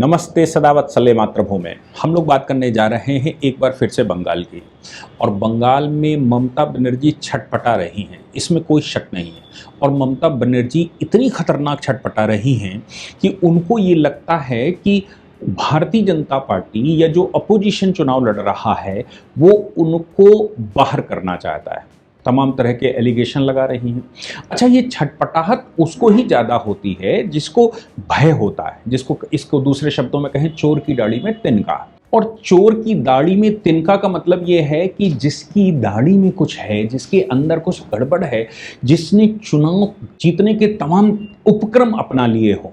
नमस्ते सदावत्सले मातृभूमि। हम लोग बात करने जा रहे हैं एक बार फिर से बंगाल की। और बंगाल में ममता बनर्जी छटपटा रही हैं, इसमें कोई शक नहीं है। और ममता बनर्जी इतनी खतरनाक छटपटा रही हैं कि उनको ये लगता है कि भारतीय जनता पार्टी या जो अपोजिशन चुनाव लड़ रहा है वो उनको बाहर करना चाहता है। तमाम तरह के एलिगेशन लगा रही हैं। अच्छा, ये छटपटाहट उसको ही ज़्यादा होती है जिसको भय होता है, जिसको इसको दूसरे शब्दों में कहें चोर की दाढ़ी में तिनका। और चोर की दाढ़ी में तिनका का मतलब ये है कि जिसकी दाढ़ी में कुछ है, जिसके अंदर कुछ गड़बड़ है, जिसने चुनाव जीतने के तमाम उपक्रम अपना लिए हों।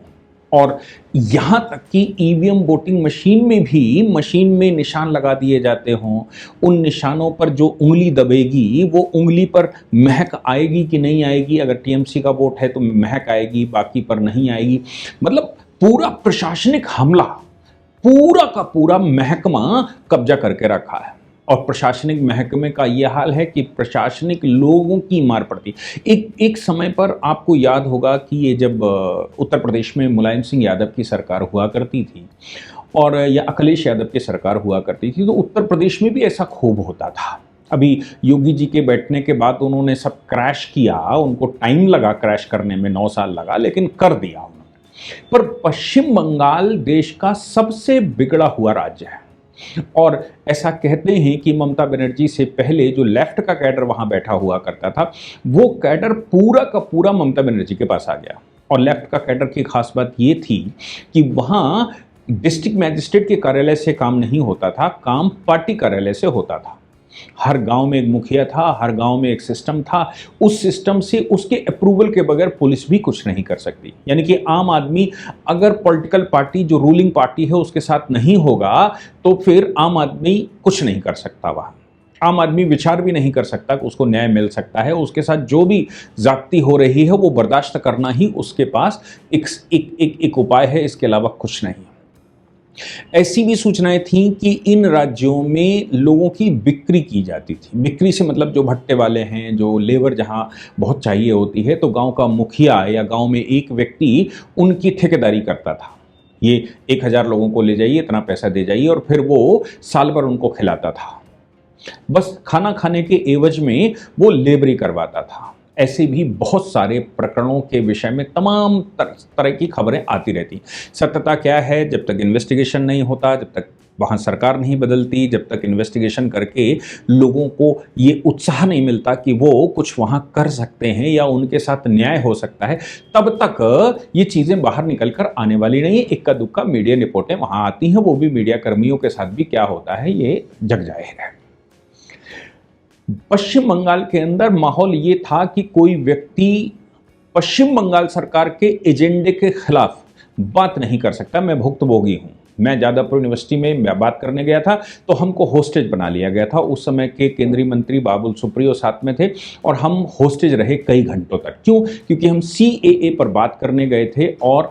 और यहाँ तक कि ईवीएम वोटिंग मशीन में निशान लगा दिए जाते हों, उन निशानों पर जो उंगली दबेगी वो उंगली पर महक आएगी कि नहीं आएगी। अगर टीएमसी का वोट है तो महक आएगी, बाकी पर नहीं आएगी। मतलब पूरा प्रशासनिक हमला, पूरा का पूरा महकमा कब्जा करके रखा है। और प्रशासनिक महकमे का यह हाल है कि प्रशासनिक लोगों की मार पड़ती। एक समय पर आपको याद होगा कि ये जब उत्तर प्रदेश में मुलायम सिंह यादव की सरकार हुआ करती थी और या अखिलेश यादव की सरकार हुआ करती थी, तो उत्तर प्रदेश में भी ऐसा खूब होता था। अभी योगी जी के बैठने के बाद उन्होंने सब क्रैश किया, उनको टाइम लगा क्रैश करने में, 9 साल लगा, लेकिन कर दिया उन्होंने। पर पश्चिम बंगाल देश का सबसे बिगड़ा हुआ राज्य है। और ऐसा कहते हैं कि ममता बनर्जी से पहले जो लेफ्ट का कैडर वहां बैठा हुआ करता था, वो कैडर पूरा का पूरा ममता बनर्जी के पास आ गया। और लेफ्ट का कैडर की खास बात ये थी कि वहां डिस्ट्रिक्ट मैजिस्ट्रेट के कार्यालय से काम नहीं होता था, काम पार्टी कार्यालय से होता था। हर गांव में एक मुखिया था, हर गांव में एक सिस्टम था। उस सिस्टम से उसके अप्रूवल के बगैर पुलिस भी कुछ नहीं कर सकती। यानी कि आम आदमी अगर पॉलिटिकल पार्टी जो रूलिंग पार्टी है उसके साथ नहीं होगा तो फिर आम आदमी कुछ नहीं कर सकता। वह आम आदमी विचार भी नहीं कर सकता कि उसको न्याय मिल सकता है। उसके साथ जो भी जाति हो रही है वो बर्दाश्त करना ही उसके पास एक उपाय है, इसके अलावा कुछ नहीं। ऐसी भी सूचनाएं थीं कि इन राज्यों में लोगों की बिक्री की जाती थी। बिक्री से मतलब जो भट्टे वाले हैं, जो लेबर जहां बहुत चाहिए होती है, तो गांव का मुखिया या गांव में एक व्यक्ति उनकी ठेकेदारी करता था। ये 1000 लोगों को ले जाइए, इतना पैसा दे जाइए, और फिर वो साल भर उनको खिलाता था। बस खाना खाने के एवज में वो लेबरी करवाता था। ऐसे भी बहुत सारे प्रकरणों के विषय में तमाम तरह की खबरें आती रहती। सत्यता क्या है, जब तक इन्वेस्टिगेशन नहीं होता, जब तक वहाँ सरकार नहीं बदलती, जब तक इन्वेस्टिगेशन करके लोगों को ये उत्साह नहीं मिलता कि वो कुछ वहाँ कर सकते हैं या उनके साथ न्याय हो सकता है, तब तक ये चीज़ें बाहर निकल कर आने वाली नहीं है। इक्का दुक्का मीडिया रिपोर्टें वहाँ आती हैं, वो भी मीडिया कर्मियों के साथ भी क्या होता है ये जग जाहिर है। पश्चिम बंगाल के अंदर माहौल ये था कि कोई व्यक्ति पश्चिम बंगाल सरकार के एजेंडे के खिलाफ बात नहीं कर सकता। मैं भुक्तभोगी हूं। मैं जादवपुर यूनिवर्सिटी में बात करने गया था तो हमको होस्टेज बना लिया गया था। उस समय के केंद्रीय मंत्री बाबुल सुप्रियो साथ में थे और हम होस्टेज रहे कई घंटों तक। क्यों? क्योंकि हम CAA पर बात करने गए थे और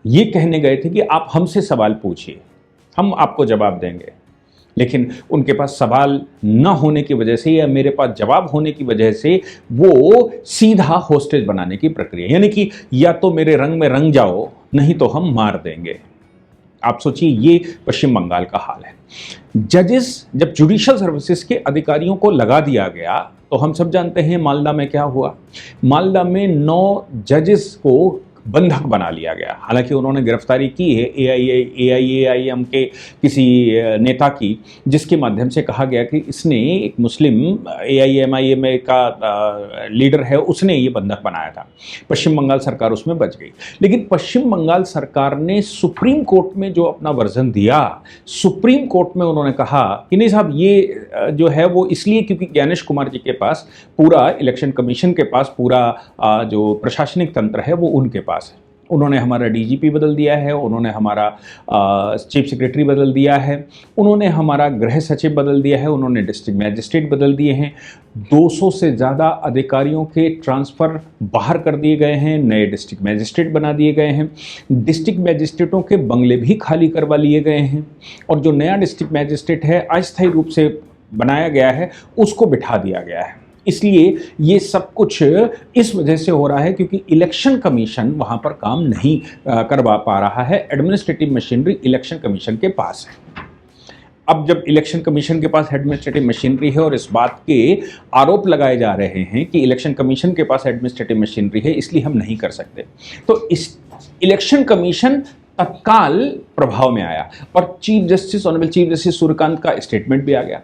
ये कहने गए थे कि आप हमसे सवाल पूछिए, हम आपको जवाब देंगे। लेकिन उनके पास सवाल न होने की वजह से या मेरे पास जवाब होने की वजह से वो सीधा होस्टेज बनाने की प्रक्रिया, यानी कि या तो मेरे रंग में रंग जाओ, नहीं तो हम मार देंगे। आप सोचिए, ये पश्चिम बंगाल का हाल है। जजेस, जब जुडिशियल सर्विसेज के अधिकारियों को लगा दिया गया तो हम सब जानते हैं मालदा में क्या हुआ। मालदा में 9 जजेस को बंधक बना लिया गया। हालांकि उन्होंने गिरफ्तारी की है AIAIM के किसी नेता की, जिसके माध्यम से कहा गया कि इसने, एक मुस्लिम AIMIM का लीडर है, उसने ये बंधक बनाया था। पश्चिम बंगाल सरकार उसमें बच गई। लेकिन पश्चिम बंगाल सरकार ने सुप्रीम कोर्ट में जो अपना वर्जन दिया, सुप्रीम कोर्ट में उन्होंने कहा कि नहीं साहब, ये जो है वो इसलिए क्योंकि ज्ञानेश कुमार जी के पास पूरा, इलेक्शन कमीशन के पास पूरा जो प्रशासनिक तंत्र है वो उनके पास है। उन्होंने हमारा DGP बदल दिया है, उन्होंने हमारा चीफ सेक्रेटरी बदल दिया है, उन्होंने हमारा गृह सचिव बदल दिया है, उन्होंने डिस्ट्रिक्ट मैजिस्ट्रेट बदल दिए हैं। 200 से ज़्यादा अधिकारियों के ट्रांसफ़र बाहर कर दिए गए हैं, नए डिस्ट्रिक्ट मैजिस्ट्रेट बना दिए गए हैं। डिस्ट्रिक्ट मैजिस्ट्रेटों के बंगले भी खाली करवा लिए गए हैं और जो नया डिस्ट्रिक्ट मैजिस्ट्रेट है अस्थायी रूप से बनाया गया है उसको बिठा दिया गया है। इसलिए ये सब कुछ इस वजह से हो रहा है क्योंकि इलेक्शन कमीशन वहां पर काम नहीं करवा पा रहा है। एडमिनिस्ट्रेटिव मशीनरी इलेक्शन कमीशन के पास है। अब जब इलेक्शन कमीशन के पास एडमिनिस्ट्रेटिव मशीनरी है और इस बात के आरोप लगाए जा रहे हैं कि इलेक्शन कमीशन के पास एडमिनिस्ट्रेटिव मशीनरी है इसलिए हम नहीं कर सकते, तो इस इलेक्शन कमीशन तत्काल प्रभाव में आया और chief justice honourable chief justice Suryakant का स्टेटमेंट भी आ गया।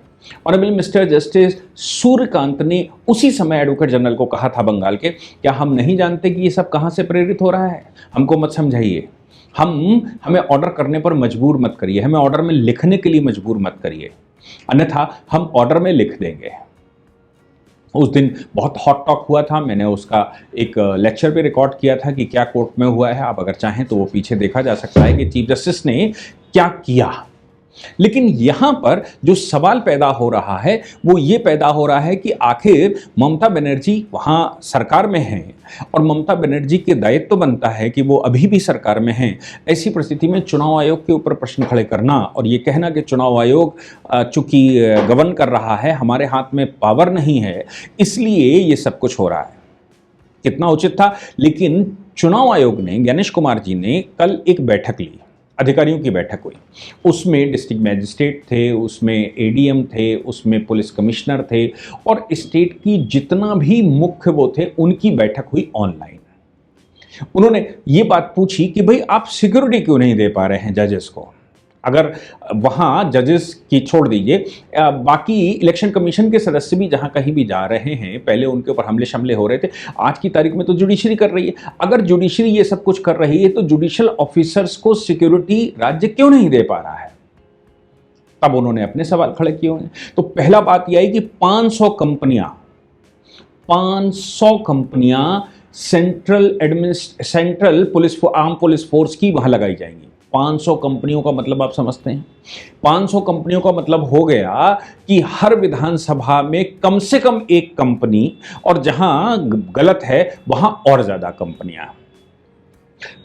ऑनरेबल मिस्टर जस्टिस सूर्यकांत ने उसी समय एडवोकेट जनरल को कहा था बंगाल के, क्या हम नहीं जानते कि ये सब कहां से प्रेरित हो रहा है, हमको मत समझाइए, हमें ऑर्डर करने पर मजबूर मत करिए, हमें ऑर्डर में लिखने के लिए मजबूर मत करिए, अन्यथा हम ऑर्डर में लिख देंगे। उस दिन बहुत हॉट टॉक हुआ था, मैंने उसका एक लेक्चर भी रिकॉर्ड किया था कि क्या कोर्ट में हुआ है। आप अगर चाहें तो वो पीछे देखा जा सकता है कि चीफ जस्टिस ने क्या किया। लेकिन यहां पर जो सवाल पैदा हो रहा है वो ये पैदा हो रहा है कि आखिर ममता बनर्जी वहां सरकार में हैं और ममता बनर्जी के दायित्व तो बनता है कि वो अभी भी सरकार में हैं। ऐसी परिस्थिति में चुनाव आयोग के ऊपर प्रश्न खड़े करना और ये कहना कि चुनाव आयोग चूंकि गवर्न कर रहा है, हमारे हाथ में पावर नहीं है, इसलिए ये सब कुछ हो रहा है, कितना उचित था। लेकिन चुनाव आयोग ने, गणेश कुमार जी ने कल एक बैठक ली, अधिकारियों की बैठक हुई, उसमें डिस्ट्रिक्ट मैजिस्ट्रेट थे, उसमें एडीएम थे, उसमें पुलिस कमिश्नर थे और स्टेट की जितना भी मुख्य वो थे उनकी बैठक हुई ऑनलाइन। उन्होंने ये बात पूछी कि भाई आप सिक्योरिटी क्यों नहीं दे पा रहे हैं जजेस को। अगर वहाँ जजेस की छोड़ दीजिए, बाकी इलेक्शन कमीशन के सदस्य भी जहाँ कहीं भी जा रहे हैं, पहले उनके ऊपर हमले शमले हो रहे थे, आज की तारीख में तो जुडिशरी कर रही है। अगर जुडिशरी ये सब कुछ कर रही है तो जुडिशियल ऑफिसर्स को सिक्योरिटी राज्य क्यों नहीं दे पा रहा है। तब उन्होंने अपने सवाल खड़े किए हैं। तो पहला बात यह है कि 500 कंपनियां central police arm police force की वहां लगाई जाएंगी। 500 कंपनियों का मतलब आप समझते हैं, 500 कंपनियों का मतलब हो गया कि हर विधानसभा में कम से कम एक कंपनी, और जहां गलत है वहां और ज्यादा कंपनियां,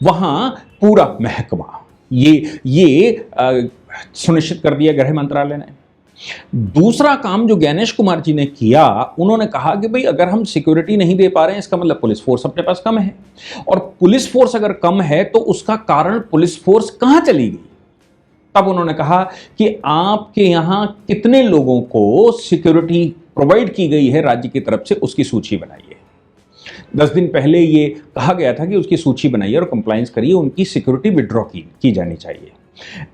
वहां पूरा महकमा। ये सुनिश्चित कर दिया गृह मंत्रालय ने। दूसरा काम जो गणेश कुमार जी ने किया, उन्होंने कहा कि भाई अगर हम सिक्योरिटी नहीं दे पा रहे हैं इसका मतलब पुलिस फोर्स अपने पास कम है, और पुलिस फोर्स अगर कम है तो उसका कारण पुलिस फोर्स कहां चली गई। तब उन्होंने कहा कि आपके यहां कितने लोगों को सिक्योरिटी प्रोवाइड की गई है राज्य की तरफ से, उसकी सूची बनाइए। 10 दिन पहले ये कहा गया था कि उसकी सूची बनाइए और कंप्लायंस करिए, उनकी सिक्योरिटी विड्रॉ की जानी चाहिए।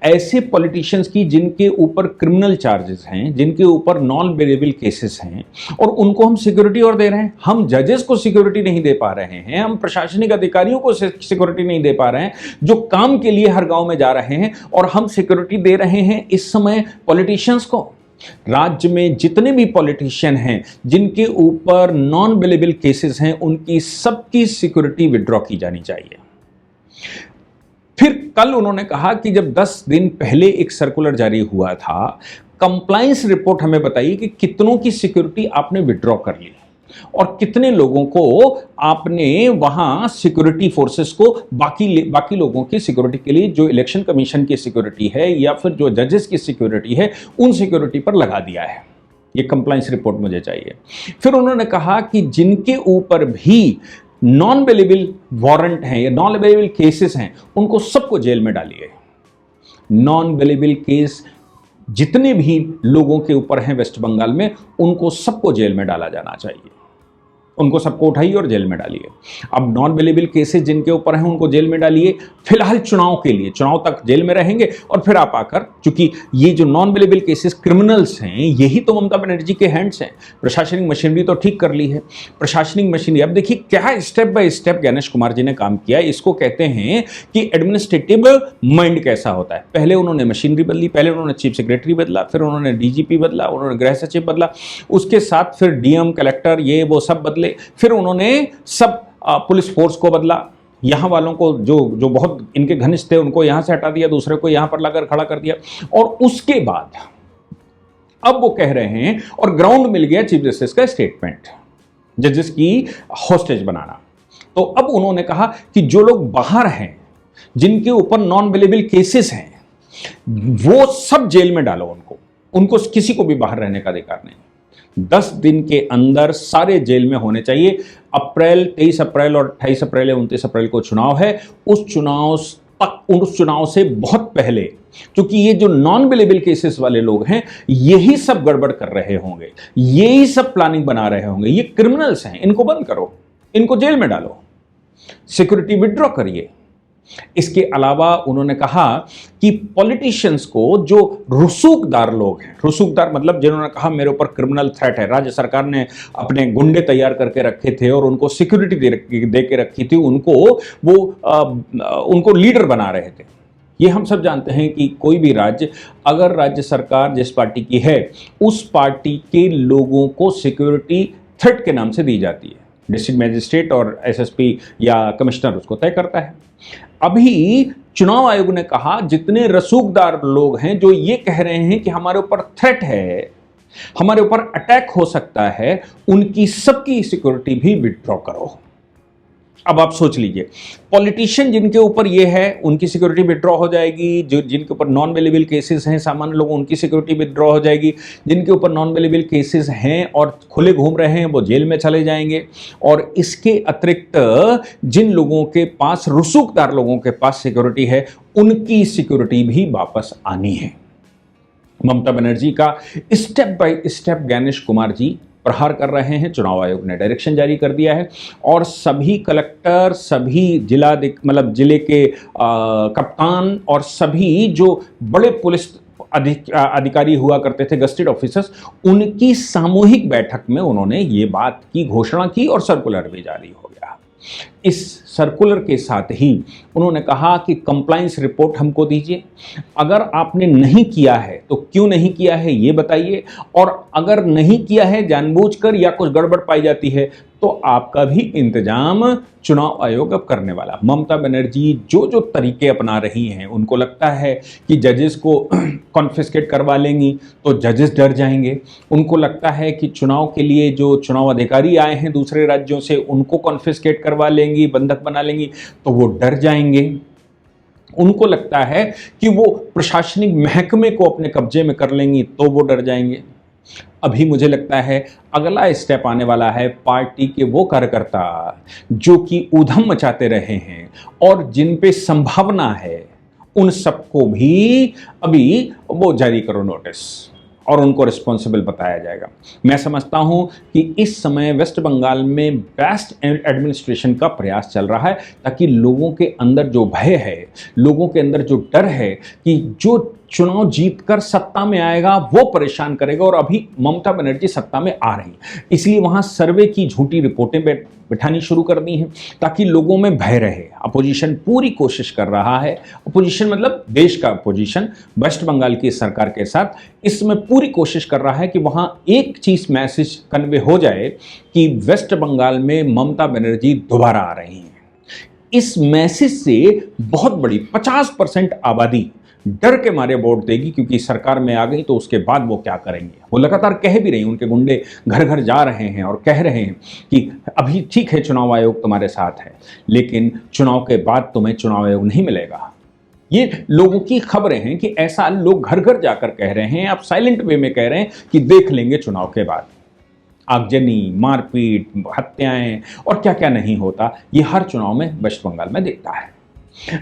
ऐसे पॉलिटिशियंस की जिनके ऊपर क्रिमिनल चार्जेस हैं, जिनके ऊपर नॉन बेलेबल केसेस हैं, और उनको हम सिक्योरिटी और दे रहे हैं। हम जजेस को सिक्योरिटी नहीं दे पा रहे हैं, हम प्रशासनिक अधिकारियों को सिक्योरिटी नहीं दे पा रहे हैं जो काम के लिए हर गांव में जा रहे हैं, और हम सिक्योरिटी दे रहे हैं इस समय पॉलिटिशियंस को। राज्य में जितने भी पॉलिटिशियन हैं जिनके ऊपर नॉन बेलेबल केसेस हैं, उनकी सबकी सिक्योरिटी विड्रॉ की जानी चाहिए। फिर कल उन्होंने कहा कि जब 10 दिन पहले एक सर्कुलर जारी हुआ था, कंप्लायंस रिपोर्ट हमें बताइए कि कितनों की सिक्योरिटी आपने विड्रॉ कर ली और कितने लोगों को आपने वहां सिक्योरिटी फोर्सेस को बाकी लोगों की सिक्योरिटी के लिए, जो इलेक्शन कमीशन की सिक्योरिटी है या फिर जो जजेस की सिक्योरिटी है, उन सिक्योरिटी पर लगा दिया है। ये कंप्लायंस रिपोर्ट मुझे चाहिए। फिर उन्होंने कहा कि जिनके ऊपर भी नॉन बेलेबल वारंट हैं या नॉन बेलेबल केसेस हैं, उनको सबको जेल में डालिए। नॉन बेलेबल केस जितने भी लोगों के ऊपर हैं वेस्ट बंगाल में, उनको सबको जेल में डाला जाना चाहिए। उनको सबको उठाइए और जेल में डालिए। अब नॉन बेलेबल केसेस जिनके ऊपर हैं उनको जेल में डालिए, फिलहाल चुनाव के लिए, चुनाव तक जेल में रहेंगे, और फिर आप आकर, चूंकि ये जो नॉन बेलेबल केसेस क्रिमिनल्स हैं, यही तो ममता बनर्जी के हैंड्स हैं। प्रशासनिक मशीनरी तो ठीक कर ली है, प्रशासनिक मशीनरी। अब देखिए क्या step by step Ganesh Kumar ji ने काम किया। इसको कहते हैं कि एडमिनिस्ट्रेटिव माइंड कैसा होता है। पहले उन्होंने मशीनरी बदली, पहले उन्होंने चीफ सेक्रेटरी बदला, फिर उन्होंने डीजीपी बदला, उन्होंने गृह सचिव बदला, उसके साथ फिर डीएम, कलेक्टर, ये वो सब बदले, फिर उन्होंने सब पुलिस फोर्स को बदला। यहां वालों को जो बहुत इनके घनिष्ठ थे उनको यहां से हटा दिया, दूसरे को यहां पर लाकर खड़ा कर दिया, और उसके बाद अब वो कह रहे हैं, और ग्राउंड मिल गया चीफ जस्टिस का स्टेटमेंट, जजेस की हॉस्टेज बनाना। तो अब उन्होंने कहा कि जो लोग बाहर हैं, जिनके ऊपर नॉन बेलेबल केसेस हैं, वो सब जेल में डालो, उनको किसी को भी बाहर रहने का अधिकार नहीं। 10 दिन के अंदर सारे जेल में होने चाहिए। 23 अप्रैल और 28 अप्रैल या 29 अप्रैल को चुनाव है। उस चुनाव से बहुत पहले, क्योंकि ये जो नॉन बिलेबल केसेस वाले लोग हैं, यही सब गड़बड़ कर रहे होंगे, यही सब प्लानिंग बना रहे होंगे, ये क्रिमिनल्स हैं, इनको बंद करो, इनको जेल में डालो, सिक्योरिटी विड्रॉ करिए। इसके अलावा उन्होंने कहा कि पॉलिटिशियंस को, जो रसूखदार लोग हैं, रसूखदार मतलब जिन्होंने कहा मेरे ऊपर क्रिमिनल थ्रेट है, राज्य सरकार ने अपने गुंडे तैयार करके रखे थे और उनको सिक्योरिटी दे के रखी थी, उनको लीडर बना रहे थे। ये हम सब जानते हैं कि कोई भी राज्य, अगर राज्य सरकार जिस पार्टी की है, उस पार्टी के लोगों को सिक्योरिटी थ्रेट के नाम से दी जाती है। डिस्ट्रिक्ट मजिस्ट्रेट और एसएसपी या कमिश्नर उसको तय करता है। अभी चुनाव आयोग ने कहा जितने रसूखदार लोग हैं जो ये कह रहे हैं कि हमारे ऊपर थ्रेट है, हमारे ऊपर अटैक हो सकता है, उनकी सबकी सिक्योरिटी भी विड्रॉ करो। अब आप सोच लीजिए, पॉलिटिशियन जिनके ऊपर ये है उनकी सिक्योरिटी विड्रॉ हो जाएगी, जो जिनके ऊपर नॉन बेलेबल केसेस हैं, सामान्य लोग, उनकी सिक्योरिटी विड्रॉ हो जाएगी, जिनके ऊपर नॉन बेलेबल केसेस हैं और खुले घूम रहे हैं वो जेल में चले जाएंगे, और इसके अतिरिक्त जिन लोगों के पास, रसूखदार लोगों के पास सिक्योरिटी है, उनकी सिक्योरिटी भी वापस आनी है। ममता बनर्जी का step by step Ganesh Kumar ji प्रहार कर रहे हैं। चुनाव आयोग ने डायरेक्शन जारी कर दिया है और सभी कलेक्टर, सभी जिले के कप्तान और सभी जो बड़े पुलिस अधिकारी हुआ करते थे, गस्टेड ऑफिसर्स, उनकी सामूहिक बैठक में उन्होंने ये बात की घोषणा की और सर्कुलर भी जारी हो गया। इस सर्कुलर के साथ ही उन्होंने कहा कि कंप्लायंस रिपोर्ट हमको दीजिए, अगर आपने नहीं किया है तो क्यों नहीं किया है ये बताइए, और अगर नहीं किया है जानबूझकर या कुछ गड़बड़ पाई जाती है तो आपका भी इंतजाम चुनाव आयोग अब करने वाला। ममता बनर्जी जो तरीके अपना रही हैं, उनको लगता है कि जजेस को कॉन्फिस्केट करवा लेंगी तो जजेस डर जाएंगे, उनको लगता है कि चुनाव के लिए जो चुनाव अधिकारी आए हैं दूसरे राज्यों से, उनको कॉन्फिस्केट करवा लेंगी, बंधक बना लेंगी तो वो डर जाएंगे, उनको लगता है कि वो प्रशासनिक महकमे को अपने कब्जे में कर लेंगी तो वो डर जाएंगे। अभी मुझे लगता है अगला स्टेप आने वाला है, पार्टी के वो कार्यकर्ता जो कि ऊधम मचाते रहे हैं और जिन पे संभावना है, उन सबको भी अभी वो जारी करो नोटिस और उनको रिस्पॉन्सिबल बताया जाएगा। मैं समझता हूं कि इस समय वेस्ट बंगाल में बेस्ट एडमिनिस्ट्रेशन का प्रयास चल रहा है, ताकि लोगों के अंदर जो भय है, लोगों के अंदर जो डर है कि जो चुनाव जीतकर सत्ता में आएगा वो परेशान करेगा, और अभी ममता बनर्जी सत्ता में आ रही है, इसलिए वहां सर्वे की झूठी रिपोर्टें बिठानी शुरू कर दी हैं ताकि लोगों में भय रहे। अपोजिशन पूरी कोशिश कर रहा है, अपोजिशन मतलब देश का अपोजिशन वेस्ट बंगाल की सरकार के साथ इसमें पूरी कोशिश कर रहा है कि वहां एक चीज मैसेज कन्वे हो जाए कि वेस्ट बंगाल में ममता बनर्जी दोबारा आ रही हैं। इस मैसेज से बहुत बड़ी 50% आबादी डर के मारे वोट देगी, क्योंकि सरकार में आ गई तो उसके बाद वो क्या करेंगे। वो लगातार कह भी रही हैं, उनके गुंडे घर घर जा रहे हैं और कह रहे हैं कि अभी ठीक है चुनाव आयोग तुम्हारे साथ है, लेकिन चुनाव के बाद तुम्हें चुनाव आयोग नहीं मिलेगा। ये लोगों की खबरें हैं कि ऐसा लोग घर घर जाकर कह रहे हैं, आप साइलेंट वे में कह रहे हैं कि देख लेंगे चुनाव के बाद। आगजनी, मारपीट, हत्याएं और क्या क्या नहीं होता, ये हर चुनाव में वेस्ट बंगाल में दिखता है।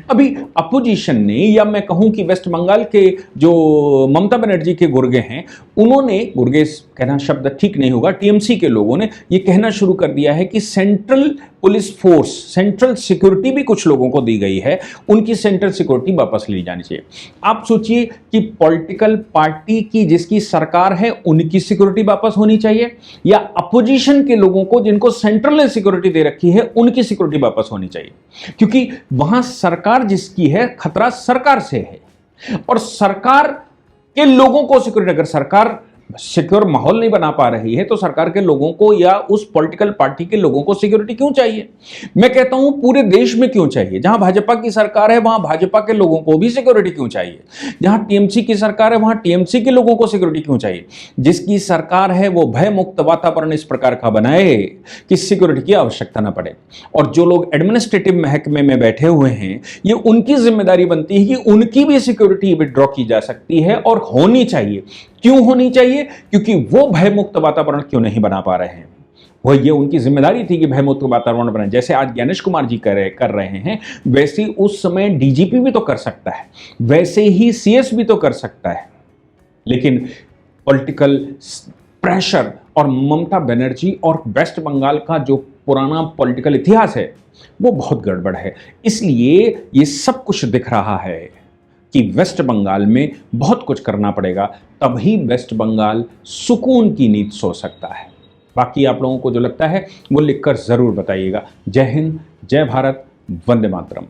अभी अपोजिशन ने, या मैं कहूं कि वेस्ट बंगाल के जो ममता बनर्जी के गुर्गे हैं, उन्होंने, गुर्गे कहना शब्द ठीक नहीं होगा, टीएमसी के लोगों ने ये कहना शुरू कर दिया है कि central police force, central security भी कुछ लोगों को दी गई है, उनकी सेंट्रल सिक्योरिटी वापस ली जानी चाहिए। आप सोचिए कि पॉलिटिकल पार्टी की जिसकी सरकार है उनकी सिक्योरिटी वापस होनी चाहिए, या अपोजिशन के लोगों को जिनको सेंट्रल ने सिक्योरिटी दे रखी है उनकी सिक्योरिटी वापस होनी चाहिए, क्योंकि वहां सरकार जिसकी है, खतरा सरकार से है, और सरकार के लोगों को सिक्योरिटी, अगर सरकार सिक्योर माहौल नहीं बना पा रही है तो सरकार के लोगों को या उस पॉलिटिकल पार्टी के लोगों को सिक्योरिटी क्यों चाहिए? मैं कहता हूं पूरे देश में क्यों चाहिए? जहां भाजपा की सरकार है वहां भाजपा के लोगों को भी सिक्योरिटी क्यों चाहिए? जहां टीएमसी की सरकार है वहां टीएमसी के लोगों को सिक्योरिटी क्यों चाहिए? जिसकी सरकार है वो भय मुक्त वातावरण इस प्रकार का बनाए कि सिक्योरिटी की आवश्यकता न पड़े, और जो लोग एडमिनिस्ट्रेटिव महकमे में बैठे हुए हैं, ये उनकी जिम्मेदारी बनती है कि उनकी भी सिक्योरिटी विड्रॉ की जा सकती है और होनी चाहिए, क्यों होनी चाहिए? क्योंकि वो भयमुक्त वातावरण क्यों नहीं बना पा रहे हैं। वो ये उनकी जिम्मेदारी थी कि भयमुक्त वातावरण बनाए। जैसे आज ज्ञानेश कुमार जी कर रहे हैं, वैसे ही उस समय डीजीपी भी तो कर सकता है, वैसे ही सीएस भी तो कर सकता है। लेकिन पॉलिटिकल प्रेशर और ममता बनर्जी और वेस्ट बंगाल का जो पुराना पॉलिटिकल इतिहास है वो बहुत गड़बड़ है। इसलिए ये सब कुछ दिख रहा है कि वेस्ट बंगाल में बहुत कुछ करना पड़ेगा, तभी वेस्ट बंगाल सुकून की नींद सो सकता है। बाकी आप लोगों को जो लगता है वो लिखकर ज़रूर बताइएगा। जय हिंद, जय भारत, वंदे मातरम।